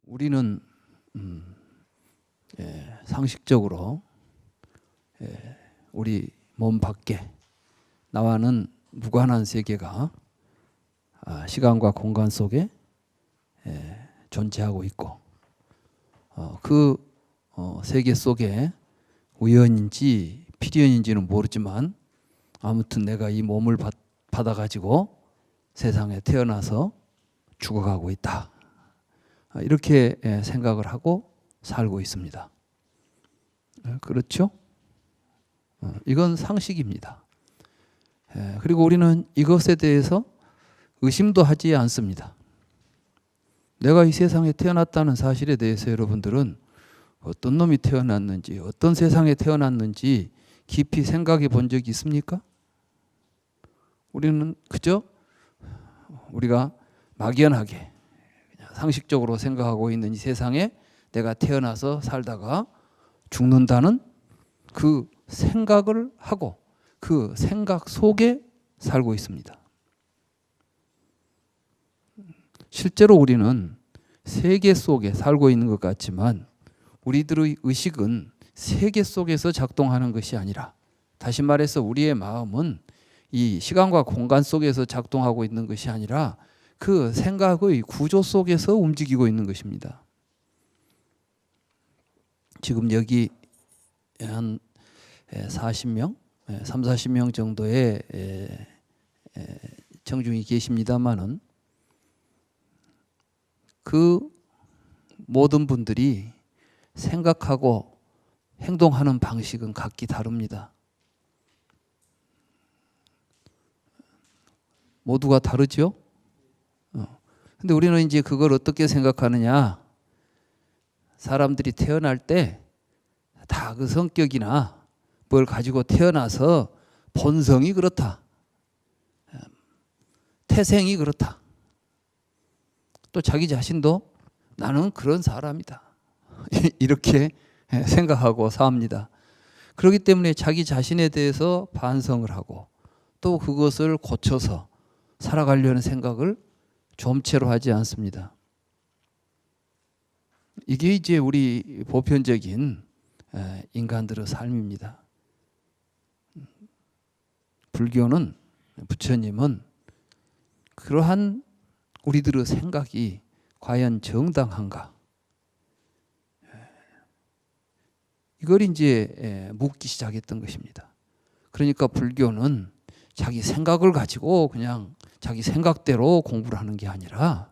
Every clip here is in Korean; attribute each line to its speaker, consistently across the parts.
Speaker 1: 우리는 상식적으로 우리 몸 밖에 나와는 무관한 세계가 시간과 공간 속에 존재하고 있고 그 세계 속에 우연인지 필연인지는 모르지만 아무튼 내가 이 몸을 받아가지고 세상에 태어나서 죽어가고 있다. 이렇게 생각을 하고 살고 있습니다. 그렇죠? 이건 상식입니다. 그리고 우리는 이것에 대해서 의심도 하지 않습니다. 내가 이 세상에 태어났다는 사실에 대해서 여러분들은 어떤 놈이 태어났는지, 어떤 세상에 태어났는지 깊이 생각해 본 적이 있습니까? 우리는 그저 우리가 막연하게 그냥 상식적으로 생각하고 있는 이 세상에 내가 태어나서 살다가 죽는다는 그 생각을 하고 그 생각 속에 살고 있습니다. 실제로 우리는 세계 속에 살고 있는 것 같지만 우리들의 의식은 세계 속에서 작동하는 것이 아니라, 다시 말해서 우리의 마음은 이 시간과 공간 속에서 작동하고 있는 것이 아니라 그 생각의 구조 속에서 움직이고 있는 것입니다. 지금 여기 한 40명, 30-40명 정도의 청중이 계십니다마는 그 모든 분들이 생각하고 행동하는 방식은 각기 다릅니다. 모두가 다르죠? 근데 우리는 이제 그걸 어떻게 생각하느냐? 사람들이 태어날 때 다 그 성격이나 뭘 가지고 태어나서 본성이 그렇다. 태생이 그렇다. 또 자기 자신도 나는 그런 사람이다. 이렇게 생각하고 삽니다. 그렇기 때문에 자기 자신에 대해서 반성을 하고 또 그것을 고쳐서 살아가려는 생각을 좀채로 하지 않습니다. 이게 이제 우리 보편적인 인간들의 삶입니다. 불교는, 부처님은 그러한 우리들의 생각이 과연 정당한가? 이걸 이제 묻기 시작했던 것입니다. 그러니까 불교는 자기 생각을 가지고 그냥 자기 생각대로 공부를 하는 게 아니라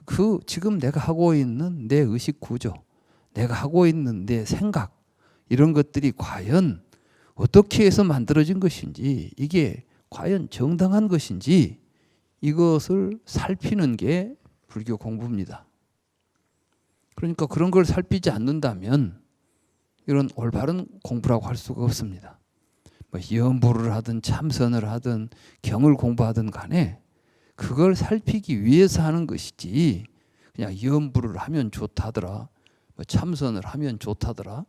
Speaker 1: 그 지금 내가 하고 있는 내 의식 구조, 내가 하고 있는 내 생각, 이런 것들이 과연 어떻게 해서 만들어진 것인지, 이게 과연 정당한 것인지 이것을 살피는 게 불교 공부입니다. 그러니까 그런 걸 살피지 않는다면 이런 올바른 공부라고 할 수가 없습니다. 뭐 염불을 하든 참선을 하든 경을 공부하든 간에 그걸 살피기 위해서 하는 것이지 그냥 염불을 하면 좋다더라, 뭐 참선을 하면 좋다더라,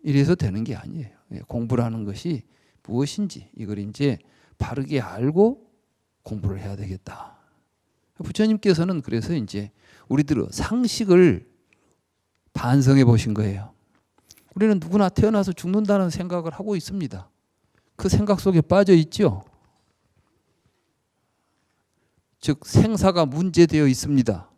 Speaker 1: 이래서 되는 게 아니에요. 공부라는 것이 무엇인지 이걸 이제 바르게 알고 공부를 해야 되겠다. 부처님께서는 그래서 이제 우리들의 상식을 반성해 보신 거예요. 우리는 누구나 태어나서 죽는다는 생각을 하고 있습니다. 그 생각 속에 빠져 있죠. 즉 생사가 문제되어 있습니다.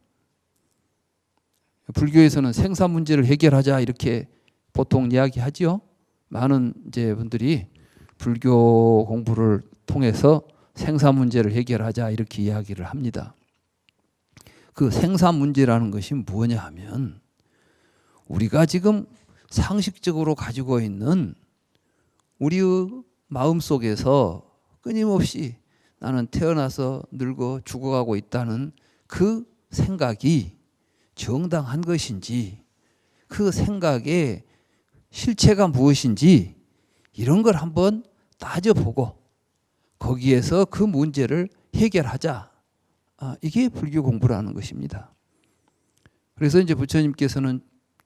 Speaker 1: 불교에서는 생사 문제를 해결하자 이렇게 보통 이야기하지요. 많은 이제 분들이 불교 공부를 통해서 생사 문제를 해결하자 이렇게 이야기를 합니다. 그 생사 문제라는 것이 뭐냐 하면 우리가 지금 상식적으로 가지고 있는 우리의 마음 속에서 끊임없이 나는 태어나서 늙어 죽어가고 있다는 그 생각이 정당한 것인지, 그 생각의 실체가 무엇인지 이런 걸 한번 따져보고 거기에서 그 문제를 해결하자. 이게 불교 공부라는 것입니다. 그래서 이제 부처님께서는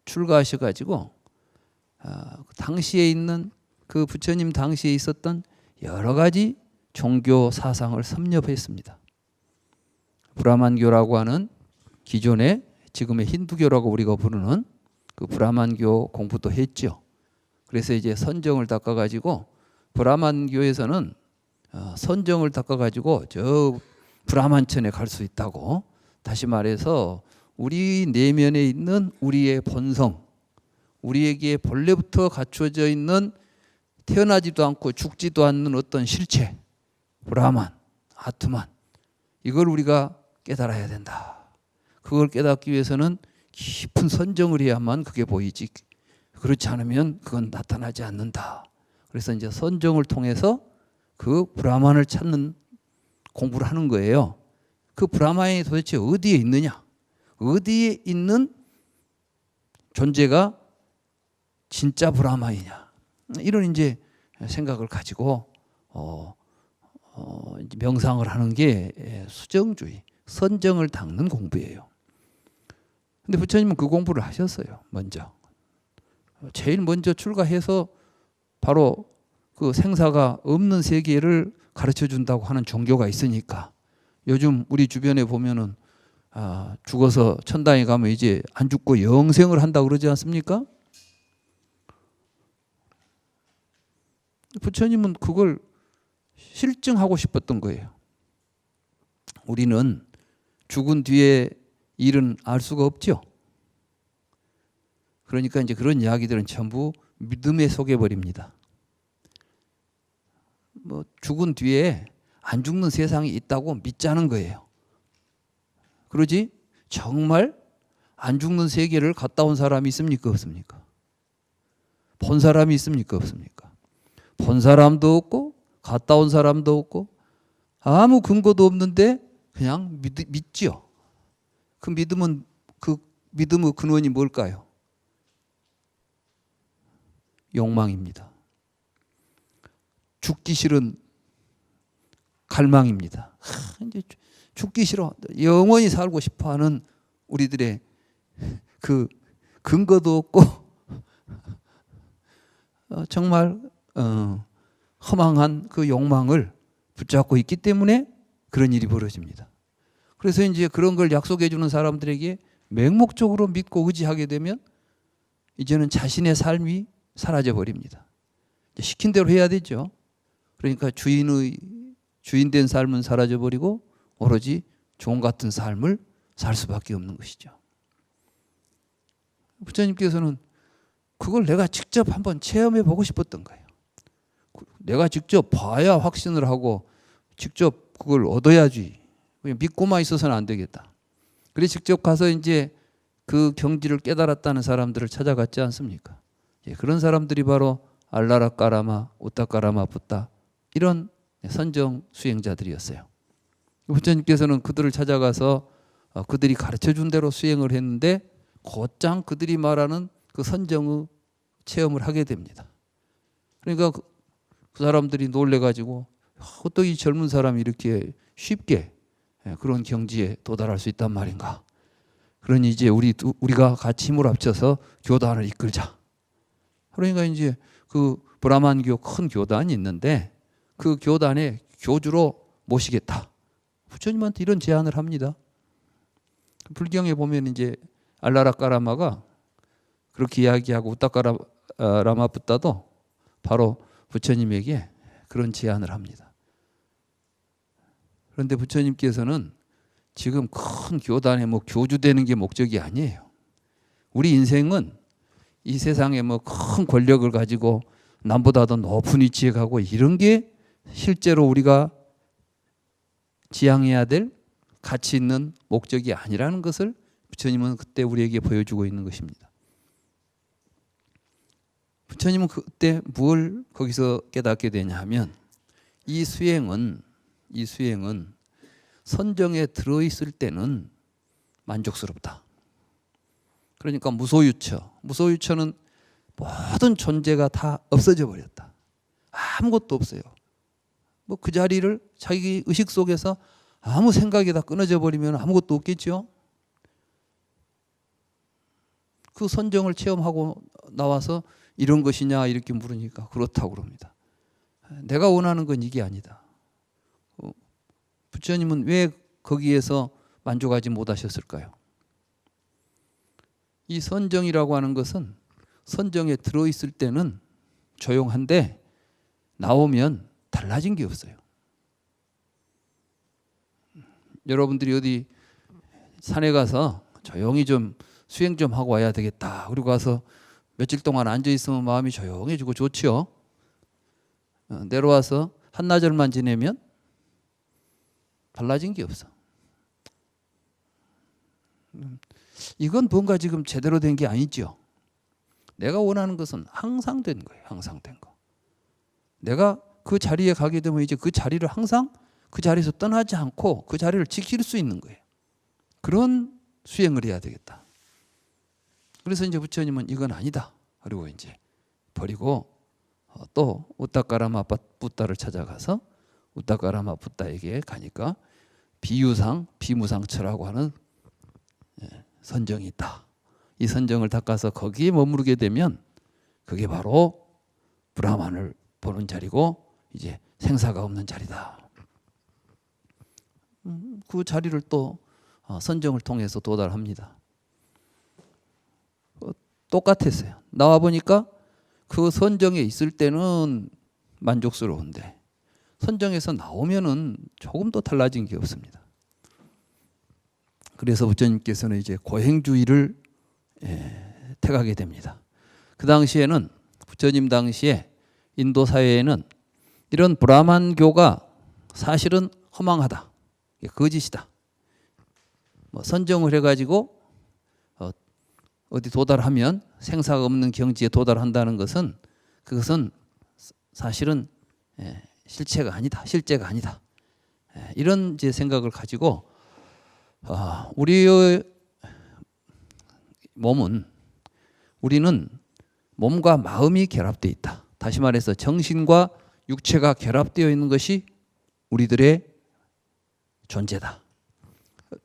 Speaker 1: 출가하셔가지고 당시에 있는 그 부처님 당시에 있었던 여러 가지 종교 사상을 섭렵했습니다. 브라만교라고 하는 기존의 지금의 힌두교라고 우리가 부르는 그 브라만교 공부도 했죠. 그래서 이제 선정을 닦아가지고 브라만교에서는 선정을 닦아가지고 저 브라만천에 갈 수 있다고. 다시 말해서 우리 내면에 있는 우리의 본성, 우리에게 본래부터 갖춰져 있는 태어나지도 않고 죽지도 않는 어떤 실체, 브라만, 아트만, 이걸 우리가 깨달아야 된다. 그걸 깨닫기 위해서는 깊은 선정을 해야만 그게 보이지, 그렇지 않으면 그건 나타나지 않는다. 그래서 이제 선정을 통해서 그 브라만을 찾는 공부를 하는 거예요. 그 브라만이 도대체 어디에 있느냐, 어디에 있는 존재가 진짜 브라만이냐, 이런 이제 생각을 가지고 이제 명상을 하는 게 수정주의, 선정을 닦는 공부예요. 근데 부처님은 그 공부를 하셨어요. 먼저 제일 먼저 출가해서 바로 그 생사가 없는 세계를 가르쳐 준다고 하는 종교가 있으니까. 요즘 우리 주변에 보면은 죽어서 천당에 가면 이제 안 죽고 영생을 한다고 그러지 않습니까? 부처님은 그걸 실증하고 싶었던 거예요. 우리는 죽은 뒤에 일은 알 수가 없죠. 그러니까 이제 그런 이야기들은 전부 믿음에 속여버립니다. 뭐 죽은 뒤에 안 죽는 세상이 있다고 믿자는 거예요. 그러지 정말 안 죽는 세계를 갔다 온 사람이 있습니까, 없습니까? 본 사람이 있습니까, 없습니까? 본 사람도 없고 갔다 온 사람도 없고 아무 근거도 없는데 그냥 믿지요. 그 믿음의 근원이 뭘까요? 욕망입니다. 죽기 싫은 갈망입니다. 이제 죽기 싫어, 영원히 살고 싶어하는 우리들의 그 근거도 없고 정말 허망한 그 욕망을 붙잡고 있기 때문에 그런 일이 벌어집니다. 그래서 이제 그런 걸 약속해 주는 사람들에게 맹목적으로 믿고 의지하게 되면 이제는 자신의 삶이 사라져 버립니다. 시킨 대로 해야 되죠. 그러니까 주인 된 삶은 사라져 버리고 오로지 종 같은 삶을 살 수밖에 없는 것이죠. 부처님께서는 그걸 내가 직접 한번 체험해 보고 싶었던 거예요. 내가 직접 봐야 확신을 하고 직접 그걸 얻어야지. 그냥 믿고만 있어서는 안 되겠다. 그래서 직접 가서 이제 그 경지를 깨달았다는 사람들을 찾아갔지 않습니까? 그런 사람들이 바로 알라라 까라마, 우따 까라마 붓다, 이런 선정 수행자들이었어요. 부처님께서는 그들을 찾아가서 그들이 가르쳐 준 대로 수행을 했는데 곧장 그들이 말하는 그 선정의 체험을 하게 됩니다. 그러니까 그 사람들이 놀래가지고 어떻게 이 젊은 사람이 이렇게 쉽게 그런 경지에 도달할 수 있단 말인가. 그러니 이제 우리가 같이 힘을 합쳐서 교단을 이끌자. 그러니까 이제 그 브라만교 큰 교단이 있는데 그 교단의 교주로 모시겠다. 부처님한테 이런 제안을 합니다. 불경에 보면 이제 알라라 까라마가 그렇게 이야기하고 우따까라마 붓다도 바로 부처님에게 그런 제안을 합니다. 그런데 부처님께서는 지금 큰 교단에 뭐 교주되는 게 목적이 아니에요. 우리 인생은 이 세상에 뭐 큰 권력을 가지고 남보다 더 높은 위치에 가고 이런 게 실제로 우리가 지향해야 될 가치 있는 목적이 아니라는 것을 부처님은 그때 우리에게 보여주고 있는 것입니다. 부처님은 그때 뭘 거기서 깨닫게 되냐 하면 이 수행은 선정에 들어있을 때는 만족스럽다. 그러니까 무소유처는 모든 존재가 다 없어져 버렸다. 아무것도 없어요. 뭐 그 자리를 자기 의식 속에서 아무 생각이 다 끊어져 버리면 아무것도 없겠죠. 그 선정을 체험하고 나와서 이런 것이냐 이렇게 물으니까 그렇다고 그럽니다. 내가 원하는 건 이게 아니다. 부처님은 왜 거기에서 만족하지 못하셨을까요? 이 선정이라고 하는 것은 선정에 들어있을 때는 조용한데 나오면 달라진 게 없어요. 여러분들이 어디 산에 가서 조용히 좀 수행 좀 하고 와야 되겠다. 그리고 가서 며칠 동안 앉아 있으면 마음이 조용해지고 좋지요. 내려와서 한나절만 지내면 달라진 게 없어. 이건 뭔가 지금 제대로 된 게 아니죠. 내가 원하는 것은 항상 된 거예요. 항상 된 거. 내가 그 자리에 가게 되면 이제 그 자리를 항상 그 자리에서 떠나지 않고 그 자리를 지킬 수 있는 거예요. 그런 수행을 해야 되겠다. 그래서 이제 부처님은 이건 아니다. 그리고 이제 버리고 또 우따까라마 붓다를 찾아가서 우따까라마 붓다에게 가니까 비유상, 비무상처라고 하는 선정이 있다. 이 선정을 닦아서 거기에 머무르게 되면 그게 바로 브라만을 보는 자리고 이제 생사가 없는 자리다. 그 자리를 또 선정을 통해서 도달합니다. 똑같았어요. 나와 보니까 그 선정에 있을 때는 만족스러운데 선정에서 나오면은 조금 더 달라진 게 없습니다. 그래서 부처님께서는 이제 고행주의를 택하게 됩니다. 그 당시에는 부처님 당시에 인도 사회에는 이런 브라만교가 사실은 허망하다, 거짓이다. 뭐 선정을 해가지고 어디 도달하면 생사가 없는 경지에 도달한다는 것은 그것은 사실은 실체가 아니다, 실제가 아니다. 이런 이제 생각을 가지고 우리의 우리는 몸과 마음이 결합되어 있다. 다시 말해서 정신과 육체가 결합되어 있는 것이 우리들의 존재다.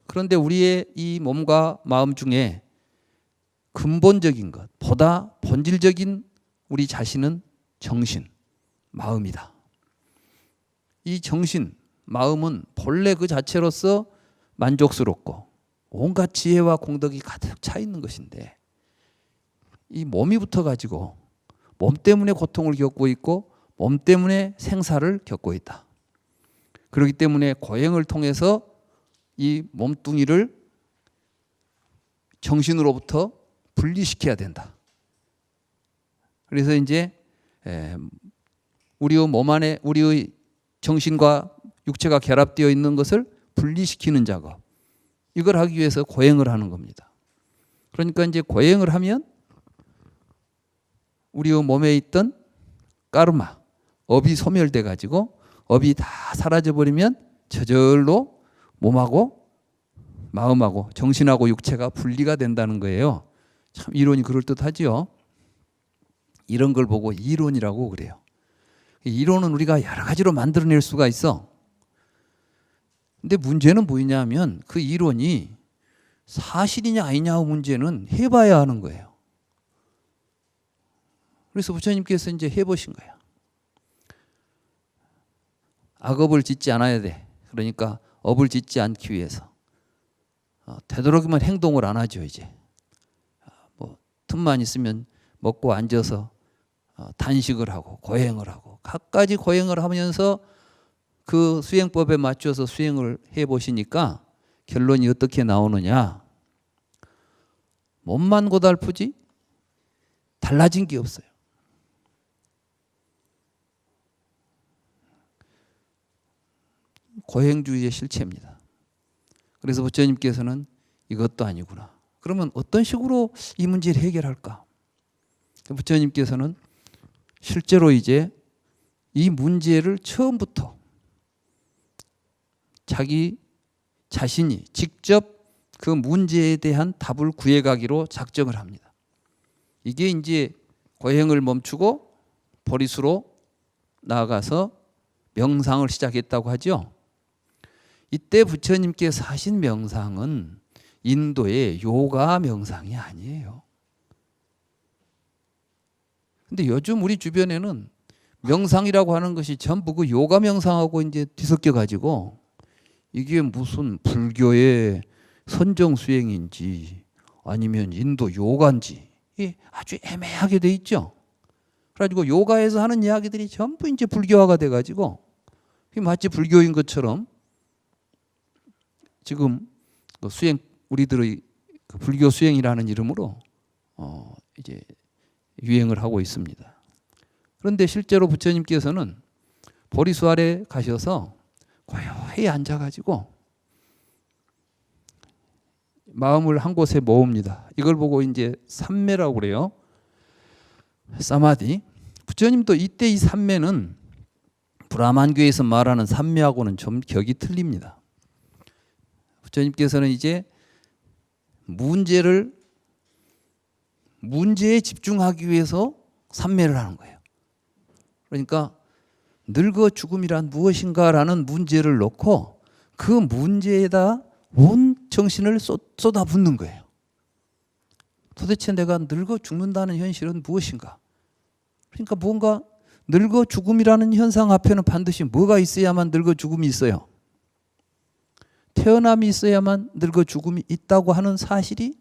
Speaker 1: 그런데 우리의 이 몸과 마음 중에 근본적인 것, 보다 본질적인 우리 자신은 정신, 마음이다. 이 정신, 마음은 본래 그 자체로서 만족스럽고 온갖 지혜와 공덕이 가득 차 있는 것인데 이 몸이 붙어가지고 몸 때문에 고통을 겪고 있고 몸 때문에 생사를 겪고 있다. 그렇기 때문에 고행을 통해서 이 몸뚱이를 정신으로부터 분리시켜야 된다. 그래서 이제 우리의 몸 안에 우리의 정신과 육체가 결합되어 있는 것을 분리시키는 작업, 이걸 하기 위해서 고행을 하는 겁니다. 그러니까 이제 고행을 하면 우리의 몸에 있던 까르마, 업이 소멸돼 가지고 업이 다 사라져 버리면 저절로 몸하고 마음하고 정신하고 육체가 분리가 된다는 거예요. 참 이론이 그럴듯하지요. 이런 걸 보고 이론이라고 그래요. 이론은 우리가 여러 가지로 만들어낼 수가 있어. 근데 문제는 뭐냐면 그 이론이 사실이냐 아니냐 문제는 해봐야 하는 거예요. 그래서 부처님께서 이제 해보신 거예요. 악업을 짓지 않아야 돼. 그러니까 업을 짓지 않기 위해서 되도록이면 행동을 안 하죠. 이제 뭐 틈만 있으면 먹고 앉아서 단식을 하고 고행을 하고 갖가지 고행을 하면서 그 수행법에 맞춰서 수행을 해보시니까 결론이 어떻게 나오느냐. 몸만 고달프지 달라진 게 없어요. 고행주의의 실체입니다. 그래서 부처님께서는 이것도 아니구나. 그러면 어떤 식으로 이 문제를 해결할까? 부처님께서는 실제로 이제 이 문제를 처음부터 자기 자신이 직접 그 문제에 대한 답을 구해가기로 작정을 합니다. 이게 이제 고행을 멈추고 보리수로 나아가서 명상을 시작했다고 하죠. 이때 부처님께서 하신 명상은 인도의 요가 명상이 아니에요. 근데 요즘 우리 주변에는 명상이라고 하는 것이 전부 그 요가 명상하고 이제 뒤섞여 가지고 이게 무슨 불교의 선정 수행인지 아니면 인도 요가인지 아주 애매하게 돼 있죠. 그래가지고 요가에서 하는 이야기들이 전부 이제 불교화가 돼가지고 마치 불교인 것처럼 지금 수행 우리들의 불교 수행이라는 이름으로 이제 유행을 하고 있습니다. 그런데 실제로 부처님께서는 보리수 아래 가셔서 고요히 앉아가지고 마음을 한 곳에 모읍니다. 이걸 보고 이제 삼매라고 그래요. 사마디. 부처님도 이때 이 삼매는 브라만교에서 말하는 삼매하고는 좀 격이 틀립니다. 부처님께서는 이제 문제에 집중하기 위해서 삼매를 하는 거예요. 그러니까 늙어 죽음이란 무엇인가라는 문제를 놓고 그 문제에다 온 정신을 쏟아붓는 거예요. 도대체 내가 늙어 죽는다는 현실은 무엇인가? 그러니까 뭔가 늙어 죽음이라는 현상 앞에는 반드시 뭐가 있어야만 늙어 죽음이 있어요. 태어남이 있어야만 늙어 죽음이 있다고 하는 사실이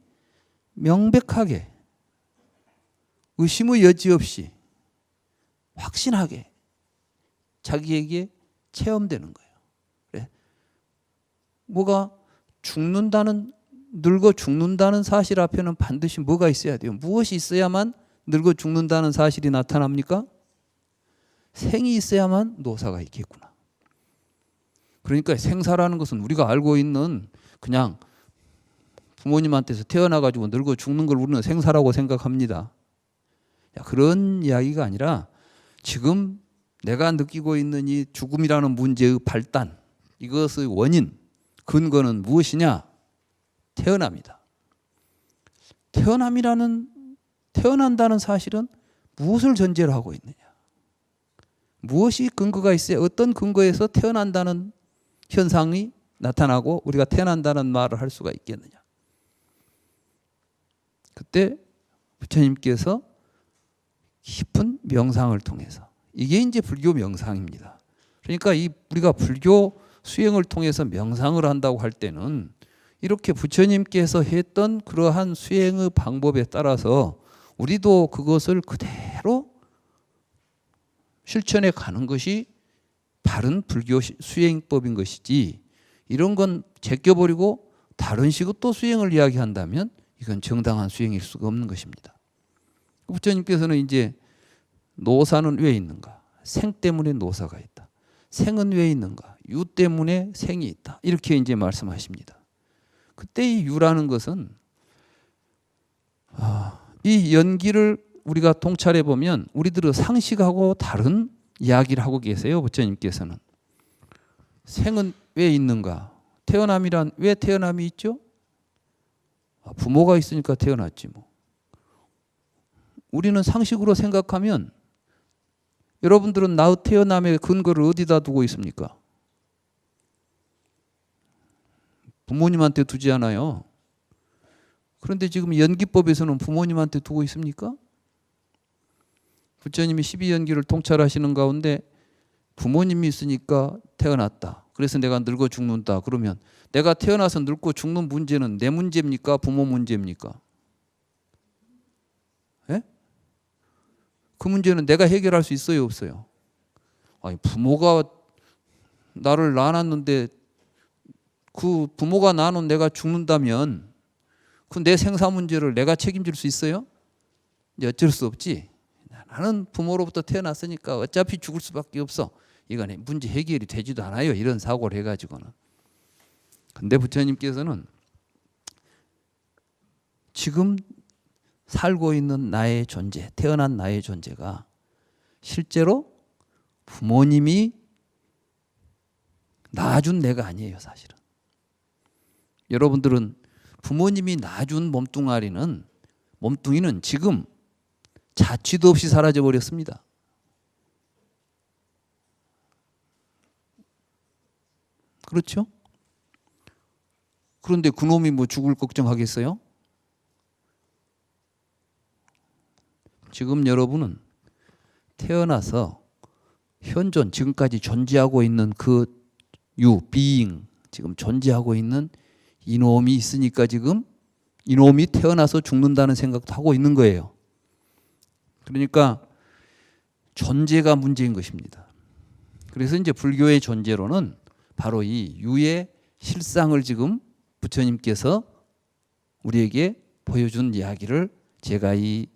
Speaker 1: 명백하게 의심의 여지 없이 확신하게 자기에게 체험되는 거예요. 그래. 뭐가 늙어 죽는다는 사실 앞에는 반드시 뭐가 있어야 돼요. 무엇이 있어야만 늙어 죽는다는 사실이 나타납니까? 생이 있어야만 노사가 있겠구나. 그러니까 생사라는 것은 우리가 알고 있는 그냥 부모님한테서 태어나가지고 늙어 죽는 걸 우리는 생사라고 생각합니다. 그런 이야기가 아니라 지금 내가 느끼고 있는 이 죽음이라는 문제의 발단, 이것의 원인, 근거는 무엇이냐? 태어납니다. 태어난다는 사실은 무엇을 전제로 하고 있느냐? 무엇이 근거가 있어야 어떤 근거에서 태어난다는 현상이 나타나고 우리가 태어난다는 말을 할 수가 있겠느냐? 그때 부처님께서 깊은 명상을 통해서 이게 이제 불교 명상입니다. 그러니까 우리가 불교 수행을 통해서 명상을 한다고 할 때는 이렇게 부처님께서 했던 그러한 수행의 방법에 따라서 우리도 그것을 그대로 실천해 가는 것이 바른 불교 수행법인 것이지, 이런 건 제껴버리고 다른 식으로 또 수행을 이야기한다면 이건 정당한 수행일 수가 없는 것입니다. 부처님께서는 이제 노사는 왜 있는가? 생 때문에 노사가 있다. 생은 왜 있는가? 유 때문에 생이 있다. 이렇게 이제 말씀하십니다. 그때 이 유라는 것은 이 연기를 우리가 통찰해 보면 우리들의 상식하고 다른 이야기를 하고 계세요. 부처님께서는 생은 왜 있는가? 태어남이란 왜 태어남이 있죠? 부모가 있으니까 태어났지 뭐. 우리는 상식으로 생각하면 여러분들은 나의 태어남의 근거를 어디다 두고 있습니까? 부모님한테 두지 않아요. 그런데 지금 연기법에서는 부모님한테 두고 있습니까? 부처님이 12연기를 통찰하시는 가운데 부모님이 있으니까 태어났다. 그래서 내가 늙어 죽는다. 그러면 내가 태어나서 늙고 죽는 문제는 내 문제입니까? 부모 문제입니까? 예? 그 문제는 내가 해결할 수 있어요, 없어요? 아니, 부모가 나를 낳았는데 그 부모가 낳아놓은 내가 죽는다면 그 내 생사 문제를 내가 책임질 수 있어요? 이제 어쩔 수 없지. 나는 부모로부터 태어났으니까 어차피 죽을 수밖에 없어. 이건 문제 해결이 되지도 않아요. 이런 사고를 해가지고는. 근데 부처님께서는 지금 살고 있는 나의 존재, 태어난 나의 존재가 실제로 부모님이 낳아준 내가 아니에요, 사실은. 여러분들은 부모님이 낳아준 몸뚱이는 지금 자취도 없이 사라져 버렸습니다. 그렇죠? 그런데 그놈이 뭐 죽을 걱정하겠어요? 지금 여러분은 태어나서 현존, 지금까지 존재하고 있는 그 비잉, 지금 존재하고 있는 이놈이 있으니까 지금 이놈이 태어나서 죽는다는 생각도 하고 있는 거예요. 그러니까 존재가 문제인 것입니다. 그래서 이제 불교의 존재로는 바로 이 유의 실상을 지금 부처님께서 우리에게 보여준 이야기를 제가 이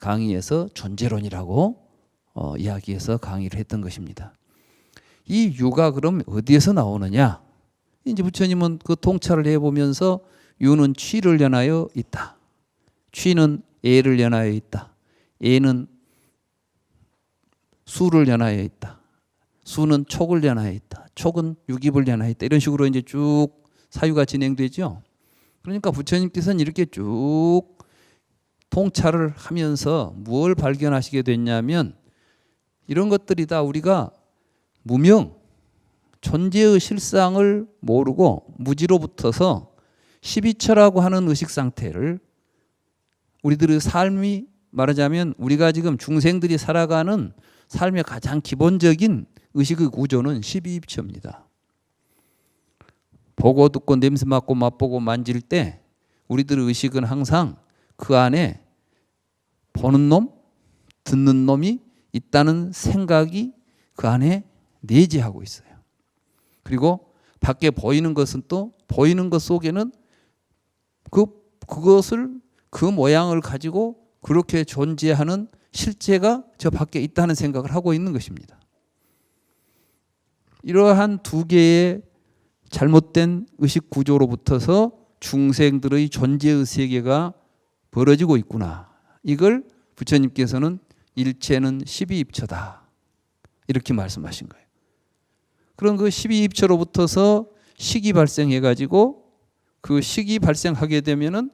Speaker 1: 강의에서 존재론이라고 이야기해서 강의를 했던 것입니다. 이 유가 그럼 어디에서 나오느냐? 이제 부처님은 그 통찰을 해보면서 유는 취를 연하여 있다. 취는 애를 연하여 있다. 애는 수를 연하여 있다. 수는 촉을 연하여 있다. 촉은 육입을 연하여 있다. 이런 식으로 이제 쭉 사유가 진행되죠. 그러니까 부처님께서는 이렇게 쭉 통찰을 하면서 무엇을 발견하시게 됐냐면 이런 것들이 다 우리가 무명, 존재의 실상을 모르고 무지로 붙어서 12처라고 하는 의식 상태를 우리들의 삶이 말하자면 우리가 지금 중생들이 살아가는 삶의 가장 기본적인 의식의 구조는 12입처입니다. 보고 듣고 냄새 맡고 맛보고 만질 때 우리들의 의식은 항상 그 안에 보는 놈, 듣는 놈이 있다는 생각이 그 안에 내재하고 있어요. 그리고 밖에 보이는 것은 또 보이는 것 속에는 그것을 그 모양을 가지고 그렇게 존재하는 실제가 저 밖에 있다는 생각을 하고 있는 것입니다. 이러한 두 개의 잘못된 의식 구조로부터서 중생들의 존재의 세계가 벌어지고 있구나. 이걸 부처님께서는 일체는 12입처다. 이렇게 말씀하신 거예요. 그런 그 12입처로부터서 식이 발생해가지고 그 식이 발생하게 되면은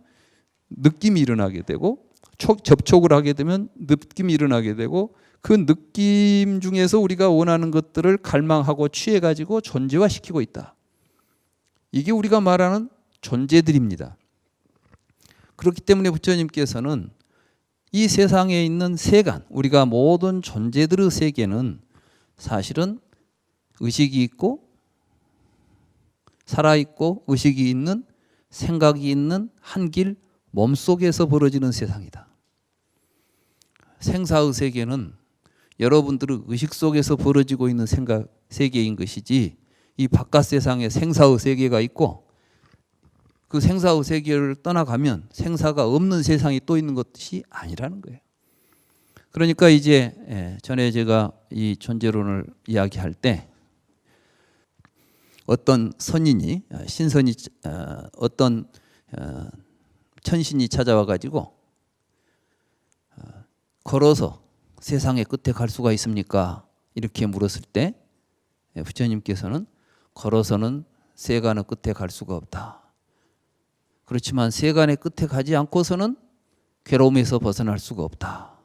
Speaker 1: 느낌이 일어나게 되고 접촉을 하게 되면 느낌이 일어나게 되고 그 느낌 중에서 우리가 원하는 것들을 갈망하고 취해가지고 존재화시키고 있다. 이게 우리가 말하는 존재들입니다. 그렇기 때문에 부처님께서는 이 세상에 있는 세간, 우리가 모든 존재들의 세계는 사실은 의식이 있고 살아있고 의식이 있는 생각이 있는 한 길 몸속에서 벌어지는 세상이다. 생사의 세계는 여러분들의 의식 속에서 벌어지고 있는 생각 세계인 것이지 이 바깥 세상에 생사의 세계가 있고 그 생사의 세계를 떠나가면 생사가 없는 세상이 또 있는 것이 아니라는 거예요. 그러니까 이제 전에 제가 이 존재론을 이야기할 때 어떤 선인이 신선이 어떤 천신이 찾아와 가지고 걸어서 세상의 끝에 갈 수가 있습니까? 이렇게 물었을 때 부처님께서는 걸어서는 세간의 끝에 갈 수가 없다. 그렇지만 세간의 끝에 가지 않고서는 괴로움에서 벗어날 수가 없다.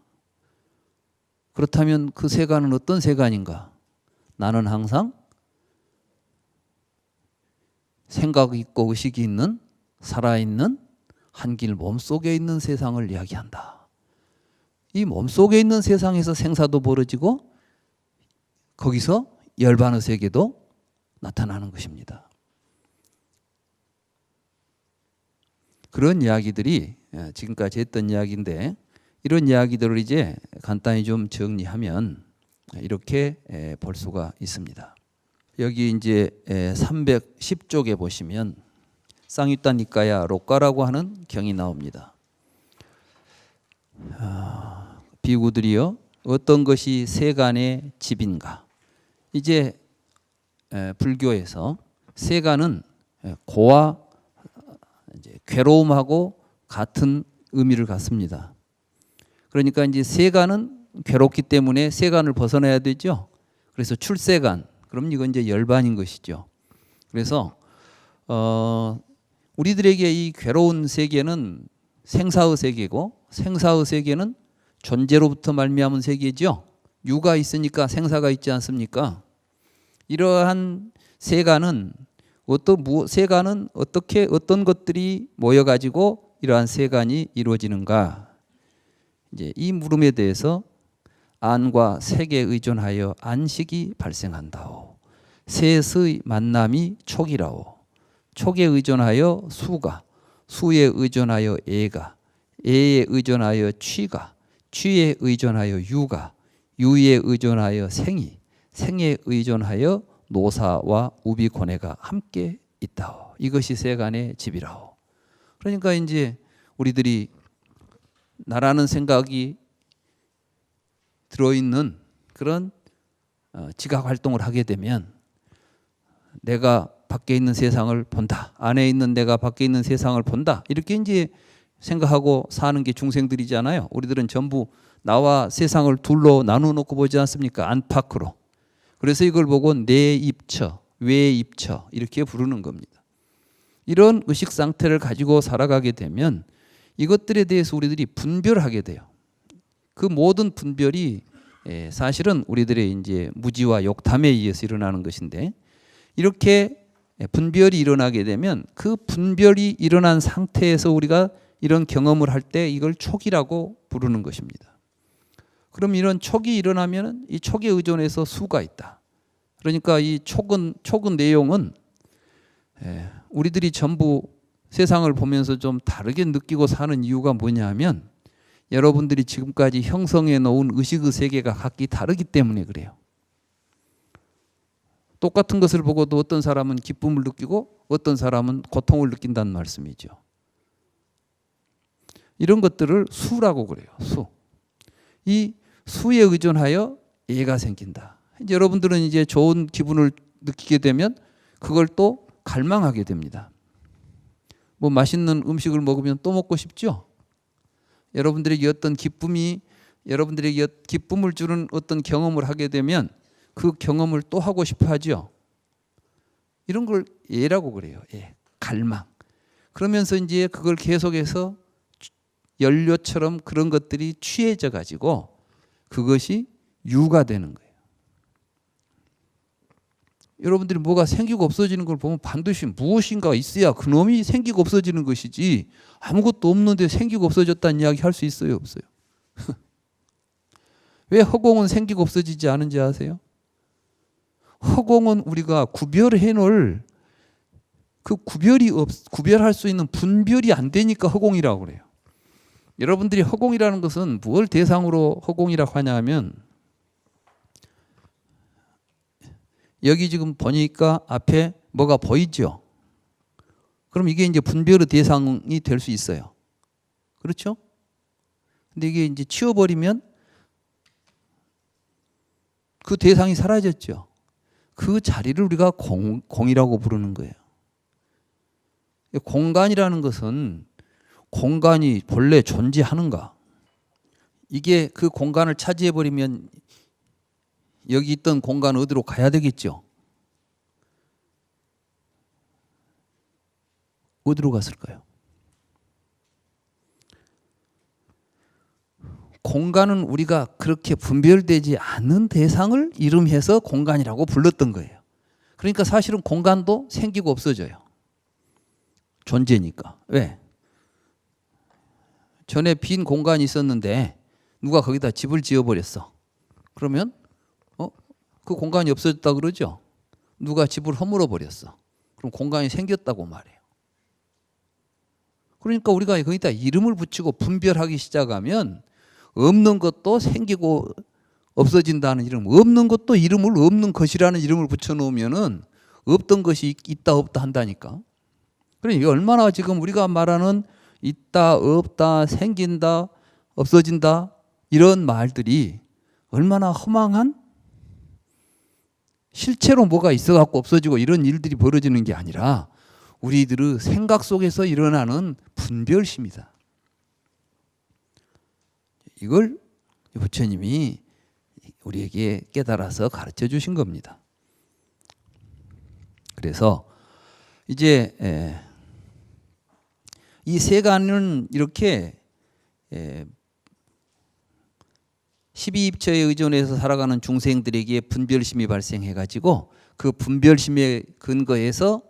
Speaker 1: 그렇다면 그 세간은 어떤 세간인가? 나는 항상 생각이 있고 의식이 있는 살아있는 한길 몸속에 있는 세상을 이야기한다. 이 몸속에 있는 세상에서 생사도 벌어지고 거기서 열반의 세계도 나타나는 것입니다. 그런 이야기들이 지금까지 했던 이야기인데 이런 이야기들을 이제 간단히 좀 정리하면 이렇게 볼 수가 있습니다. 여기 이제 310쪽에 보시면 쌍유타 니까야 록가라고 하는 경이 나옵니다. 비구들이여 어떤 것이 세간의 집인가? 이제 불교에서 세간은 고와 이제 괴로움하고 같은 의미를 갖습니다. 그러니까 이제 세간은 괴롭기 때문에 세간을 벗어나야 되죠. 그래서 출세간, 그럼 이건 이제 열반인 것이죠. 그래서 우리들에게 이 괴로운 세계는 생사의 세계고 생사의 세계는 존재로부터 말미암은 세계죠. 유가 있으니까 생사가 있지 않습니까? 이러한 세간은 어떻게 어떤 것들이 모여가지고 이러한 세간이 이루어지는가? 이제 이 물음에 대해서 안과 색에 의존하여 안식이 발생한다오. 셋의 만남이 촉이라오. 촉에 의존하여 수가, 수에 의존하여 애가, 애에 의존하여 취가, 취에 의존하여 유가, 유에 의존하여 생이, 생에 의존하여 노사와 우비고뇌가 함께 있다오. 이것이 세간의 집이라오. 그러니까 이제 우리들이 나라는 생각이 들어있는 그런 지각 활동을 하게 되면 내가 밖에 있는 세상을 본다. 안에 있는 내가 밖에 있는 세상을 본다. 이렇게 이제 생각하고 사는 게 중생들이잖아요. 우리들은 전부 나와 세상을 둘로 나누어 놓고 보지 않습니까? 안팎으로. 그래서 이걸 보고 내 입처, 외 입처 이렇게 부르는 겁니다. 이런 의식 상태를 가지고 살아가게 되면 이것들에 대해서 우리들이 분별하게 돼요. 그 모든 분별이 사실은 우리들의 이제 무지와 욕탐에 의해서 일어나는 것인데, 이렇게 분별이 일어나게 되면 그 분별이 일어난 상태에서 우리가 이런 경험을 할 때 이걸 촉이라고 부르는 것입니다. 그럼 이런 촉이 일어나면 이 촉에 의존해서 수가 있다. 그러니까 이 촉은 내용은 우리들이 전부 세상을 보면서 좀 다르게 느끼고 사는 이유가 뭐냐면 여러분들이 지금까지 형성해 놓은 의식의 세계가 각기 다르기 때문에 그래요. 똑같은 것을 보고도 어떤 사람은 기쁨을 느끼고 어떤 사람은 고통을 느낀다는 말씀이죠. 이런 것들을 수라고 그래요. 수. 이 수에 의존하여 애가 생긴다. 이제 여러분들은 이제 좋은 기분을 느끼게 되면 그걸 또 갈망하게 됩니다. 뭐 맛있는 음식을 먹으면 또 먹고 싶죠? 여러분들에게 어떤 기쁨이 여러분들에게 기쁨을 주는 어떤 경험을 하게 되면 그 경험을 또 하고 싶어 하죠. 이런 걸 애라고 그래요. 애. 갈망. 그러면서 이제 그걸 계속해서 연료처럼 그런 것들이 취해져 가지고 그것이 유가 되는 거예요. 여러분들이 뭐가 생기고 없어지는 걸 보면 반드시 무엇인가 있어야 그놈이 생기고 없어지는 것이지 아무것도 없는데 생기고 없어졌다는 이야기 할 수 있어요, 없어요? 왜 허공은 생기고 없어지지 않은지 아세요? 허공은 우리가 구별해 놓을 그 구별할 수 있는 분별이 안 되니까 허공이라고 그래요. 여러분들이 허공이라는 것은 뭘 대상으로 허공이라고 하냐면 여기 지금 보니까 앞에 뭐가 보이죠? 그럼 이게 이제 분별의 대상이 될 수 있어요. 그렇죠? 근데 이게 이제 치워버리면 그 대상이 사라졌죠. 그 자리를 우리가 공이라고 부르는 거예요. 공간이라는 것은 공간이 본래 존재하는가? 이게 그 공간을 차지해버리면 여기 있던 공간 어디로 가야 되겠죠? 어디로 갔을까요? 공간은 우리가 그렇게 분별되지 않는 대상을 이름해서 공간이라고 불렀던 거예요. 그러니까 사실은 공간도 생기고 없어져요. 존재니까. 왜? 전에 빈 공간이 있었는데 누가 거기다 집을 지어버렸어. 그러면 그 공간이 없어졌다 그러죠. 누가 집을 허물어 버렸어. 그럼 공간이 생겼다고 말해요. 그러니까 우리가 거기다 이름을 붙이고 분별하기 시작하면 없는 것도 생기고 없어진다는 이름, 없는 것도 이름을 없는 것이라는 이름을 붙여놓으면은 없던 것이 있다 없다 한다니까. 그러니까 얼마나 지금 우리가 말하는 있다 없다 생긴다 없어진다 이런 말들이 얼마나 허망한 실체로 뭐가 있어갖고 없어지고 이런 일들이 벌어지는 게 아니라 우리들의 생각 속에서 일어나는 분별심이다. 이걸 부처님이 우리에게 깨달아서 가르쳐 주신 겁니다. 그래서 이제 이 세간은 이렇게 12입처에 의존해서 살아가는 중생들에게 분별심이 발생해가지고 그 분별심에 근거해서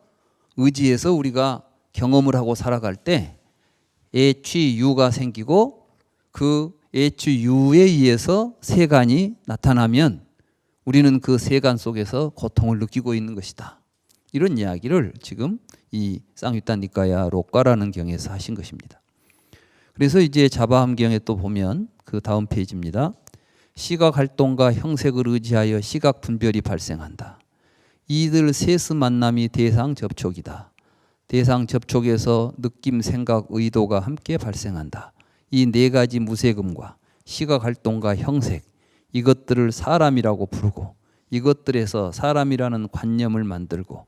Speaker 1: 의지해서 우리가 경험을 하고 살아갈 때 애취유가 생기고 그 애취유에 의해서 세간이 나타나면 우리는 그 세간 속에서 고통을 느끼고 있는 것이다. 이런 이야기를 지금 이 쌍윗단 니까야 록과라는 경에서 하신 것입니다. 그래서 이제 자바함경에 또 보면 그 다음 페이지입니다. 시각 활동과 형색을 의지하여 시각 분별이 발생한다. 이들 셋의 만남이 대상 접촉이다. 대상 접촉에서 느낌, 생각, 의도가 함께 발생한다. 이 네 가지 무색음과 시각 활동과 형색, 이것들을 사람이라고 부르고 이것들에서 사람이라는 관념을 만들고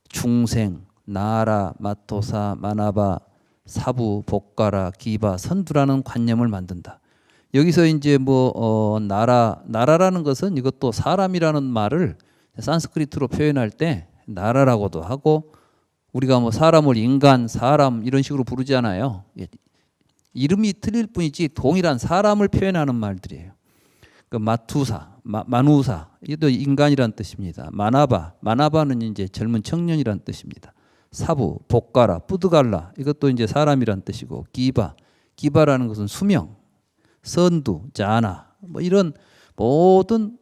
Speaker 1: 중생, 나라, 마토사, 마나바, 사부, 복가라, 기바, 선두라는 관념을 만든다. 여기서 이제 나라라는 것은 이것도 사람이라는 말을 산스크리트로 표현할 때 나라라고도 하고 우리가 사람을 인간, 사람 이런 식으로 부르잖아요. 이름이 틀릴 뿐이지 동일한 사람을 표현하는 말들이에요. 그 마투사, 마누사 이것도 인간이란 뜻입니다. 마나바는 이제 젊은 청년이란 뜻입니다. 사부, 복가라, 뿌드갈라 이것도 이제 사람이란 뜻이고 기바라는 것은 수명, 선두, 자나 이런 모든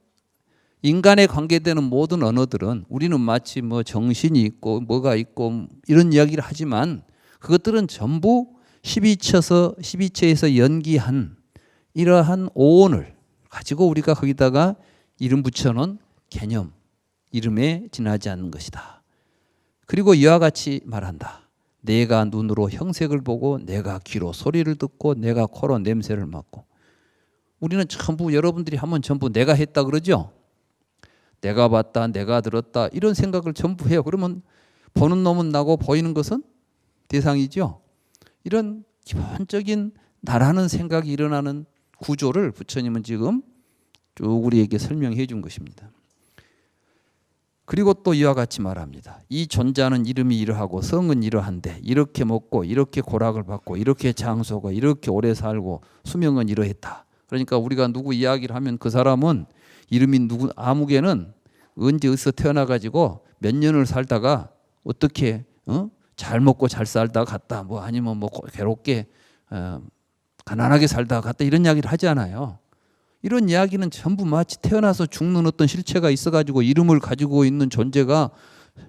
Speaker 1: 인간에 관계되는 모든 언어들은 우리는 마치 정신이 있고 뭐가 있고 이런 이야기를 하지만 그것들은 전부 12처에서 연기한 이러한 오온을 가지고 우리가 거기다가 이름 붙여놓은 개념, 이름에 지나지 않는 것이다. 그리고 이와 같이 말한다. 내가 눈으로 형색을 보고 내가 귀로 소리를 듣고 내가 코로 냄새를 맡고 우리는 전부 여러분들이 하면 전부 내가 했다 그러죠. 내가 봤다, 내가 들었다 이런 생각을 전부 해요. 그러면 보는 놈은 나고 보이는 것은 대상이죠. 이런 기본적인 나라는 생각이 일어나는 구조를 부처님은 지금 쭉 우리에게 설명해 준 것입니다. 그리고 또 이와 같이 말합니다. 이 존재하는 이름이 이러하고 성은 이러한데 이렇게 먹고 이렇게 고락을 받고 이렇게 장수하고 이렇게 오래 살고 수명은 이러했다. 그러니까 우리가 누구 이야기를 하면 그 사람은 이름이 누구 아무개는 언제 어디서 태어나가지고 몇 년을 살다가 어떻게 잘 먹고 잘 살다가 갔다 아니면 괴롭게 가난하게 살다가 갔다 이런 이야기를 하지 않아요. 이런 이야기는 전부 마치 태어나서 죽는 어떤 실체가 있어가지고 이름을 가지고 있는 존재가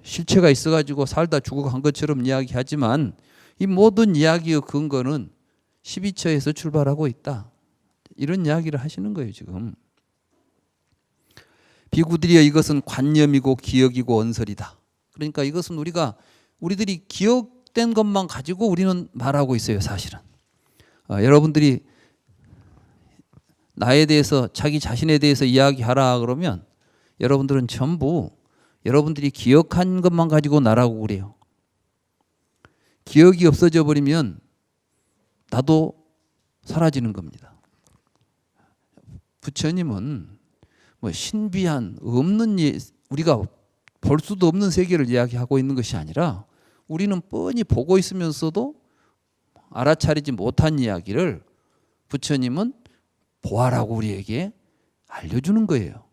Speaker 1: 실체가 있어가지고 살다 죽어간 것처럼 이야기하지만 이 모든 이야기의 근거는 12처에서 출발하고 있다. 이런 이야기를 하시는 거예요 지금. 비구들이여 이것은 관념이고 기억이고 언설이다. 그러니까 이것은 우리들이 기억된 것만 가지고 우리는 말하고 있어요 사실은. 여러분들이 나에 대해서 자기 자신에 대해서 이야기하라 그러면 여러분들은 전부 여러분들이 기억한 것만 가지고 나라고 그래요. 기억이 없어져 버리면 나도 사라지는 겁니다. 부처님은 신비한 없는 우리가 볼 수도 없는 세계를 이야기하고 있는 것이 아니라 우리는 뻔히 보고 있으면서도 알아차리지 못한 이야기를 부처님은 보아라고 우리에게 알려주는 거예요.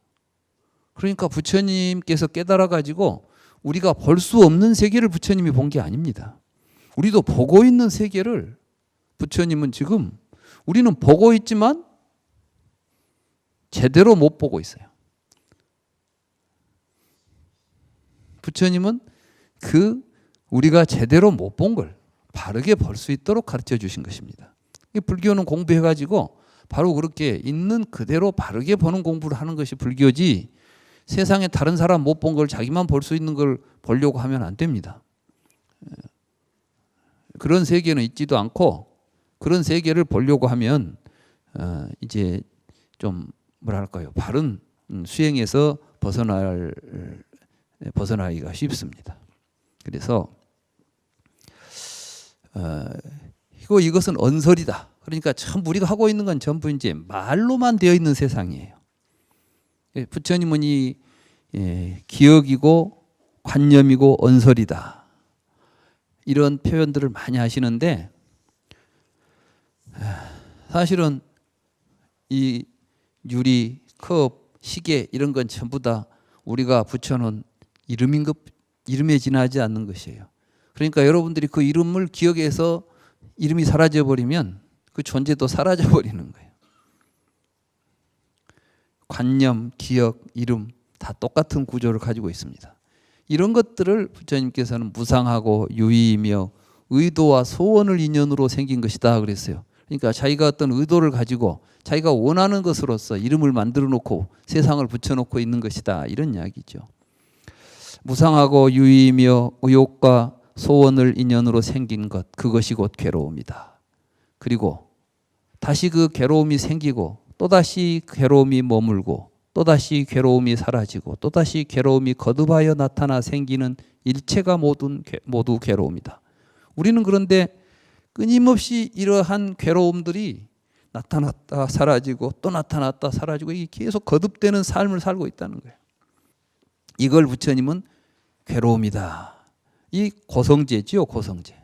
Speaker 1: 그러니까 부처님께서 깨달아 가지고 우리가 볼 수 없는 세계를 부처님이 본 게 아닙니다. 우리도 보고 있는 세계를 부처님은 지금 우리는 보고 있지만 제대로 못 보고 있어요. 부처님은 우리가 제대로 못 본 걸 바르게 볼 수 있도록 가르쳐 주신 것입니다. 불교는 공부해 가지고 바로 그렇게 있는 그대로 바르게 보는 공부를 하는 것이 불교지 세상에 다른 사람 못 본 걸 자기만 볼 수 있는 걸 보려고 하면 안 됩니다. 그런 세계는 있지도 않고 그런 세계를 보려고 하면 이제 좀 바른 수행에서 벗어나기가 쉽습니다. 그래서 이것은 언설이다. 그러니까 참 우리가 하고 있는 건 전부 이제 말로만 되어 있는 세상이에요. 부처님은 이 기억이고 관념이고 언설이다. 이런 표현들을 많이 하시는데 사실은 이 유리, 컵, 시계 이런 건 전부 다 우리가 붙여놓은 이름에 지나지 않는 것이에요. 그러니까 여러분들이 그 이름을 기억해서 이름이 사라져버리면 그 존재도 사라져버리는 거예요. 관념, 기억, 이름 다 똑같은 구조를 가지고 있습니다. 이런 것들을 부처님께서는 무상하고 유의이며 의도와 소원을 인연으로 생긴 것이다 그랬어요. 그러니까 자기가 어떤 의도를 가지고 자기가 원하는 것으로서 이름을 만들어 놓고 세상을 붙여놓고 있는 것이다, 이런 이야기죠. 무상하고 유의이며 의욕과 소원을 인연으로 생긴 것, 그것이 곧 괴로움이다. 그리고 다시 그 괴로움이 생기고 또다시 괴로움이 머물고 또다시 괴로움이 사라지고 또다시 괴로움이 거듭하여 나타나 생기는 일체가 모두 괴로움이다. 우리는 그런데 끊임없이 이러한 괴로움들이 나타났다 사라지고 또 나타났다 사라지고 이게 계속 거듭되는 삶을 살고 있다는 거예요. 이걸 부처님은 괴로움이다. 이 고성제지요, 고성제.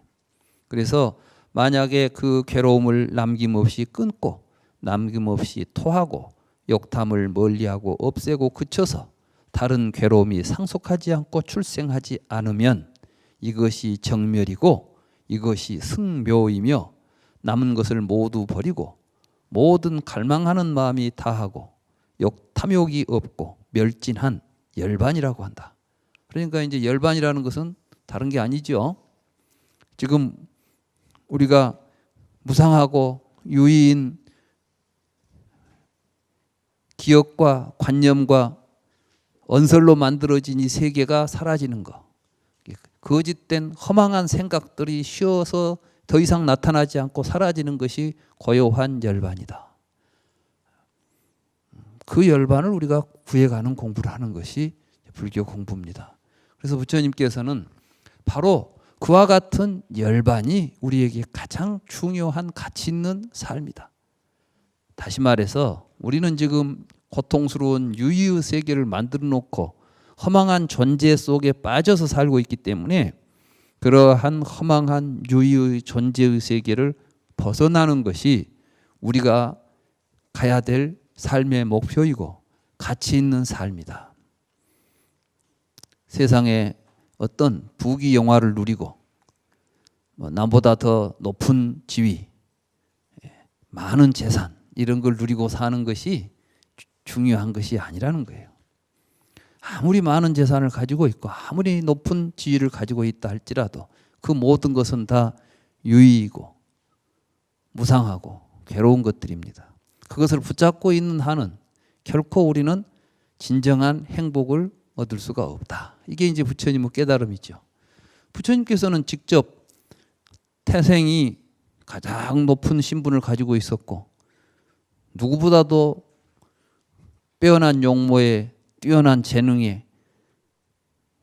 Speaker 1: 그래서 만약에 그 괴로움을 남김없이 끊고 남김없이 토하고 욕탐을 멀리하고 없애고 그쳐서 다른 괴로움이 상속하지 않고 출생하지 않으면 이것이 정멸이고 이것이 승묘이며 남은 것을 모두 버리고 모든 갈망하는 마음이 다하고 탐욕이 없고 멸진한 열반이라고 한다. 그러니까 이제 열반이라는 것은 다른 게 아니죠. 지금 우리가 무상하고 유의인 기억과 관념과 언설로 만들어진 이 세계가 사라지는 거. 거짓된 허망한 생각들이 쉬어서 더 이상 나타나지 않고 사라지는 것이 고요한 열반이다. 그 열반을 우리가 구해가는 공부를 하는 것이 불교 공부입니다. 그래서 부처님께서는 바로 그와 같은 열반이 우리에게 가장 중요한 가치 있는 삶이다. 다시 말해서 우리는 지금 고통스러운 유의의 세계를 만들어 놓고 허망한 존재 속에 빠져서 살고 있기 때문에 그러한 허망한 유의의 존재의 세계를 벗어나는 것이 우리가 가야 될 삶의 목표이고 가치 있는 삶이다. 세상에 어떤 부귀 영화를 누리고 남보다 더 높은 지위, 많은 재산 이런 걸 누리고 사는 것이 중요한 것이 아니라는 거예요. 아무리 많은 재산을 가지고 있고 아무리 높은 지위를 가지고 있다 할지라도 그 모든 것은 다 유의이고 무상하고 괴로운 것들입니다. 그것을 붙잡고 있는 한은 결코 우리는 진정한 행복을 얻을 수가 없다. 이게 이제 부처님의 깨달음이죠. 부처님께서는 직접 태생이 가장 높은 신분을 가지고 있었고 누구보다도 빼어난 용모에 뛰어난 재능에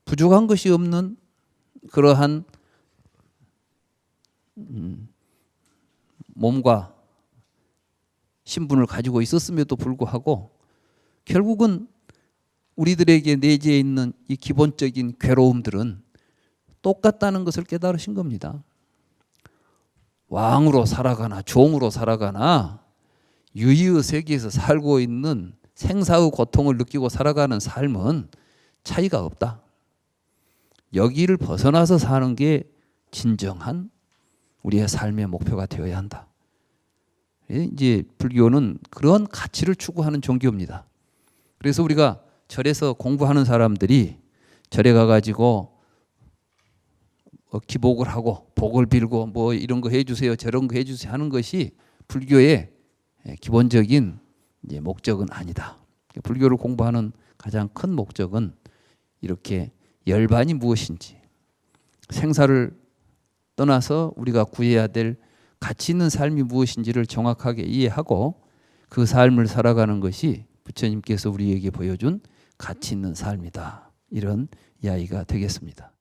Speaker 1: 부족한 것이 없는 그러한 몸과 신분을 가지고 있었음에도 불구하고 결국은 우리들에게 내재해 있는 이 기본적인 괴로움들은 똑같다는 것을 깨달으신 겁니다. 왕으로 살아가나 종으로 살아가나 유의의 세계에서 살고 있는 생사의 고통을 느끼고 살아가는 삶은 차이가 없다. 여기를 벗어나서 사는 게 진정한 우리의 삶의 목표가 되어야 한다. 이제 불교는 그런 가치를 추구하는 종교입니다. 그래서 우리가 절에서 공부하는 사람들이 절에 가가지고 기복을 하고 복을 빌고 뭐 이런 거 해주세요, 저런 거 해주세요 하는 것이 불교의 기본적인 이제 목적은 아니다. 불교를 공부하는 가장 큰 목적은 이렇게 열반이 무엇인지 생사를 떠나서 우리가 구해야 될 가치 있는 삶이 무엇인지를 정확하게 이해하고 그 삶을 살아가는 것이 부처님께서 우리에게 보여준 가치 있는 삶이다. 이런 이야기가 되겠습니다.